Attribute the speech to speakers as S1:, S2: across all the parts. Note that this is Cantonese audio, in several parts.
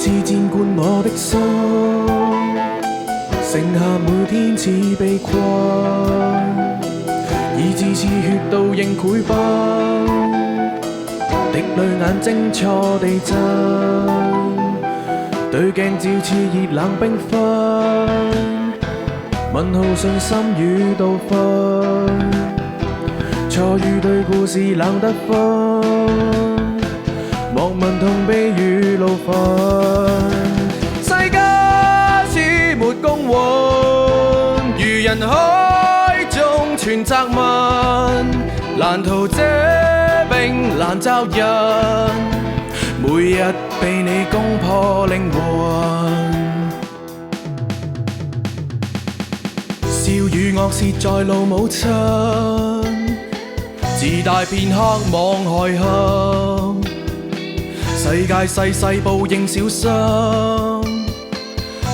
S1: 次戰貫我的心，剩下每天似被困，以致似血倒映繪崩，滴淚眼睛錯地震，對鏡照熾熱冷冰分，問號信心與道分，錯與對故事冷得分，莫問痛悲與怒憤。世間始沒公允，如人海中存責問，難逃這冰難罩人，每日被你攻破靈魂。笑與惡舌在路母親，自大片刻望害恨，世界細細報應小心，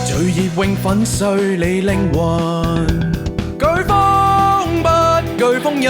S1: 罪孽永粉碎你靈魂。颶風不懼封印，